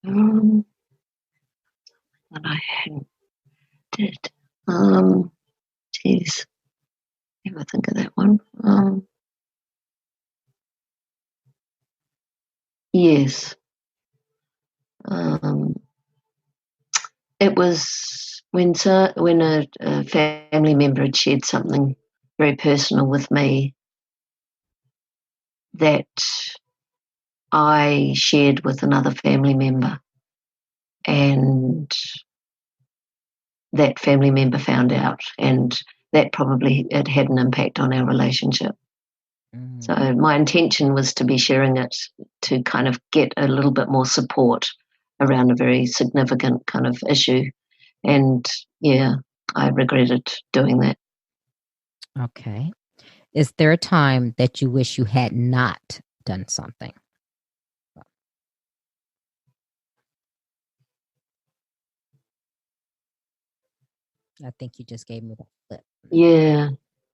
That I hadn't did. Geez, never think of that one. Yes. It was when a family member had shared something very personal with me that I shared with another family member, and that family member found out, and that probably it had an impact on our relationship. So my intention was to be sharing it to kind of get a little bit more support around a very significant kind of issue. And yeah, I regretted doing that. Okay. Is there a time that you wish you had not done something? I think you just gave me the flip. Yeah.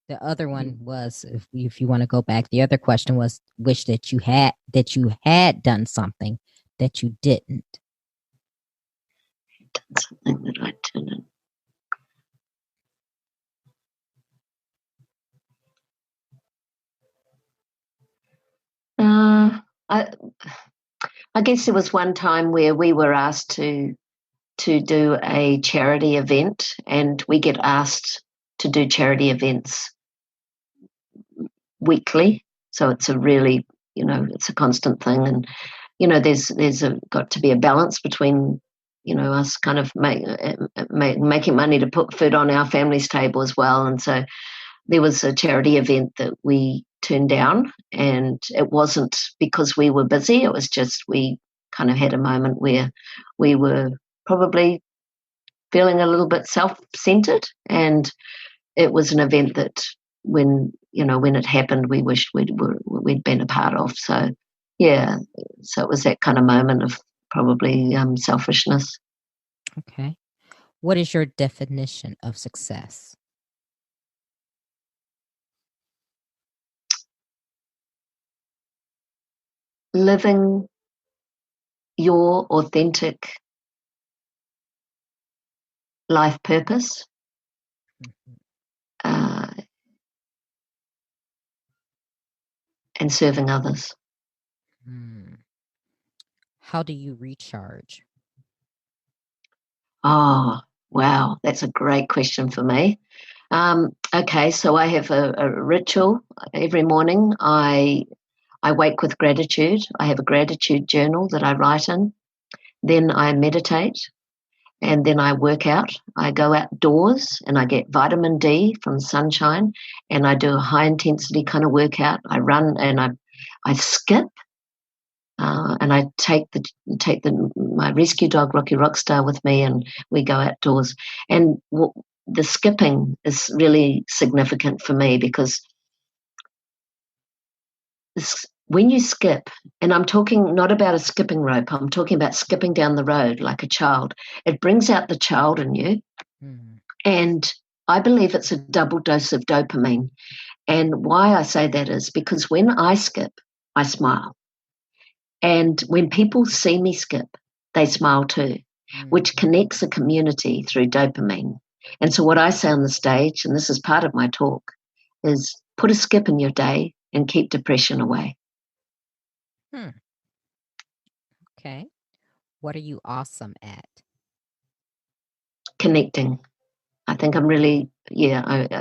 The other one was, if you want to go back, the other question was, wish that you had done something that you didn't. Done something that I didn't. I guess there was one time where we were asked to do a charity event, and we get asked to do charity events weekly. So it's a really, it's a constant thing. And, there's got to be a balance between, us kind of making money to put food on our family's table as well. And so there was a charity event that we turned down, and it wasn't because we were busy. It was just we kind of had a moment where we were probably feeling a little bit self-centered, and it was an event that when it happened, we wished we'd been a part of. So yeah, so it was that kind of moment of probably selfishness. Okay. What is your definition of success? living your authentic life purpose, and serving others. How do you recharge? Oh, wow, that's a great question for me. Okay, so I have a ritual every morning. I wake with gratitude. I have a gratitude journal that I write in. Then I meditate, and then I work out. I go outdoors and I get vitamin D from sunshine, and I do a high intensity kind of workout. I run and I skip, and I take my rescue dog Rocky Rockstar with me, and we go outdoors. And the skipping is really significant for me because when you skip, and I'm talking not about a skipping rope, I'm talking about skipping down the road like a child. It brings out the child in you. And I believe it's a double dose of dopamine. And why I say that is because when I skip, I smile. And when people see me skip, they smile too, which connects a community through dopamine. And so what I say on the stage, and this is part of my talk, is put a skip in your day and keep depression away. Okay. What are you awesome at? Connecting. I think I'm really,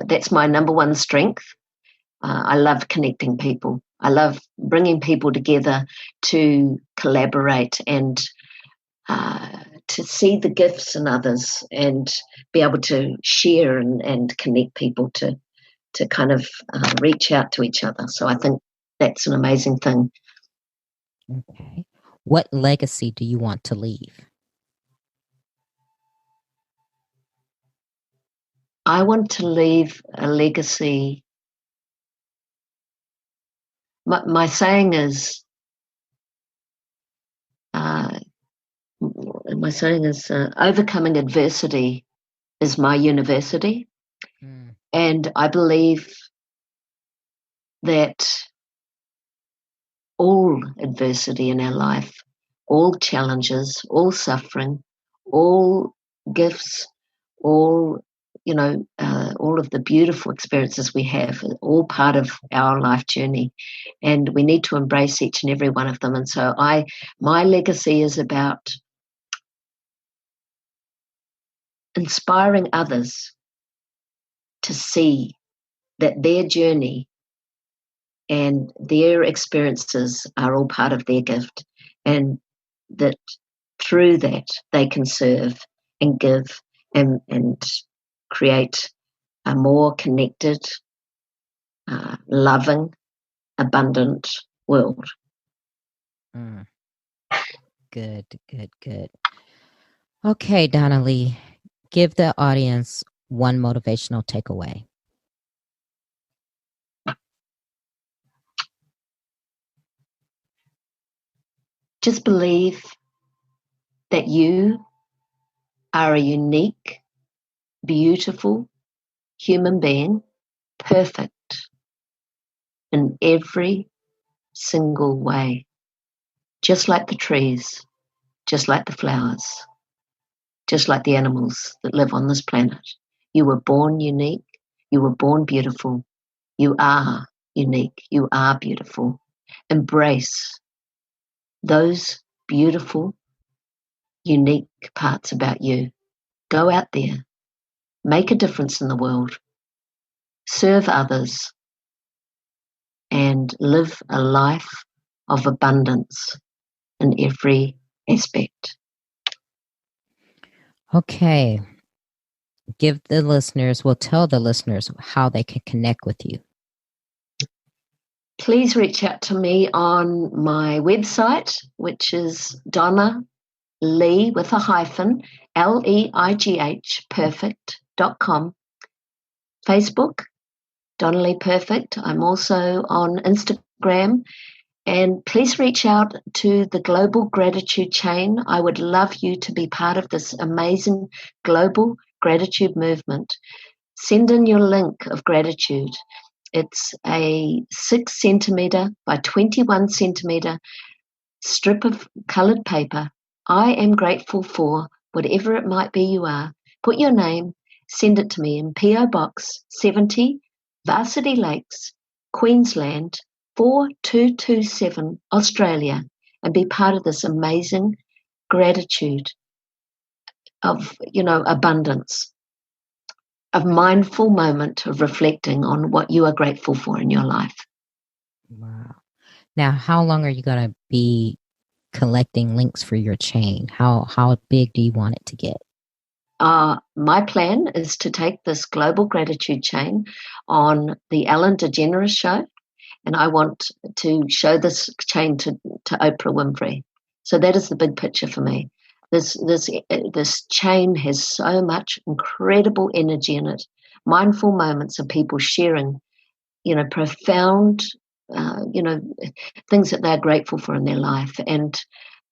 that's my number one strength. I love connecting people. I love bringing people together to collaborate and to see the gifts in others and be able to share and connect people to kind of reach out to each other. So I think that's an amazing thing. Okay. What legacy do you want to leave? I want to leave a legacy. My saying is, overcoming adversity is my university. And I believe that all adversity in our life, all challenges, all suffering, all gifts, all all of the beautiful experiences we have, all part of our life journey, and we need to embrace each and every one of them. And so my legacy is about inspiring others to see that their journey and their experiences are all part of their gift, and that through that they can serve and give and create a more connected, loving, abundant world. Good. Okay, Donna-Leigh, give the audience one motivational takeaway. Just believe that you are a unique, beautiful human being, perfect in every single way, just like the trees, just like the flowers, just like the animals that live on this planet. You were born unique. You were born beautiful. You are unique. You are beautiful. Embrace those beautiful, unique parts about you. Go out there. Make a difference in the world. Serve others. And live a life of abundance in every aspect. Okay. Tell the listeners how they can connect with you. Please reach out to me on my website, which is Donna-Leigh with a hyphen, Leigh perfect.com. Facebook, Donna-Leigh Perfect. I'm also on Instagram. And please reach out to the Global Gratitude Chain. I would love you to be part of this amazing global gratitude movement. Send in your link of gratitude. It's a 6 centimetre by 21 centimetre strip of coloured paper. I am grateful for whatever it might be you are. Put your name, send it to me in P.O. Box 70, Varsity Lakes, Queensland, 4227, Australia, and be part of this amazing gratitude of, abundance, of mindful moment of reflecting on what you are grateful for in your life. Wow. Now, how long are you going to be collecting links for your chain? How big do you want it to get? My plan is to take this global gratitude chain on the Ellen DeGeneres show, and I want to show this chain to Oprah Winfrey. So that is the big picture for me. This chain has so much incredible energy in it. Mindful moments of people sharing, profound, things that they're grateful for in their life. And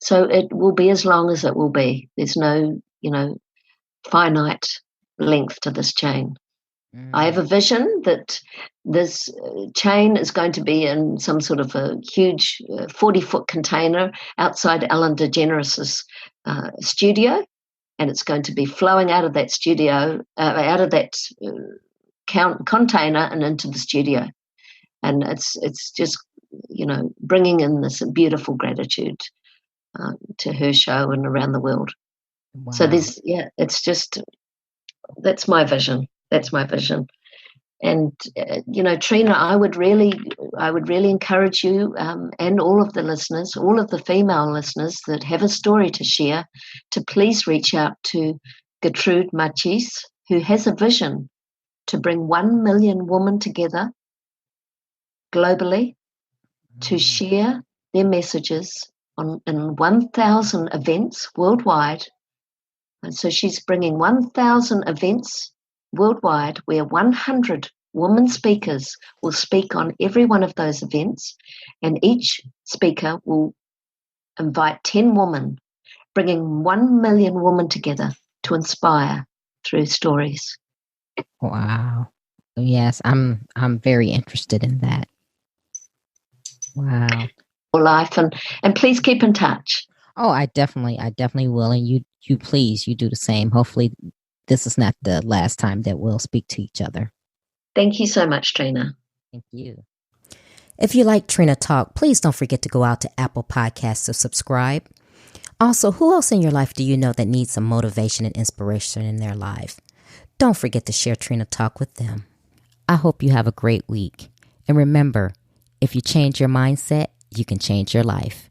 so it will be as long as it will be. There's no, finite length to this chain. I have a vision that this chain is going to be in some sort of a huge 40-foot container outside Ellen DeGeneres' studio, and it's going to be flowing out of that studio, out of that container and into the studio. And it's just, bringing in this beautiful gratitude to her show and around the world. Wow. So it's just, that's my vision. That's my vision. And, Trina, I would really encourage you and all of the listeners, all of the female listeners that have a story to share, to please reach out to Gertrude Machis, who has a vision to bring 1 million women together globally to share their messages in 1,000 events worldwide. And so she's bringing 1,000 events worldwide where 100 women speakers will speak on every one of those events, and each speaker will invite 10 women, bringing 1 million women together to inspire through stories. Wow. Yes, I'm very interested in that. Wow. Life and please keep in touch. Oh, I definitely will. And you please, you do the same. Hopefully this is not the last time that we'll speak to each other. Thank you so much, Trina. Thank you. If you like Trina Talk, please don't forget to go out to Apple Podcasts to subscribe. Also, who else in your life do you know that needs some motivation and inspiration in their life? Don't forget to share Trina Talk with them. I hope you have a great week. And remember, if you change your mindset, you can change your life.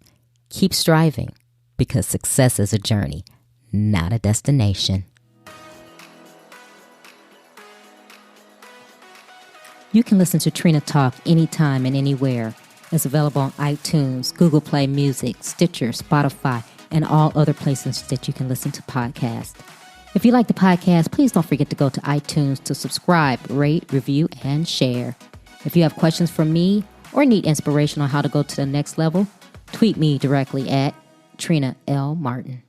Keep striving, because success is a journey, not a destination. You can listen to Trina Talk anytime and anywhere. It's available on iTunes, Google Play Music, Stitcher, Spotify, and all other places that you can listen to podcasts. If you like the podcast, please don't forget to go to iTunes to subscribe, rate, review, and share. If you have questions for me or need inspiration on how to go to the next level, tweet me directly at Trina L. Martin.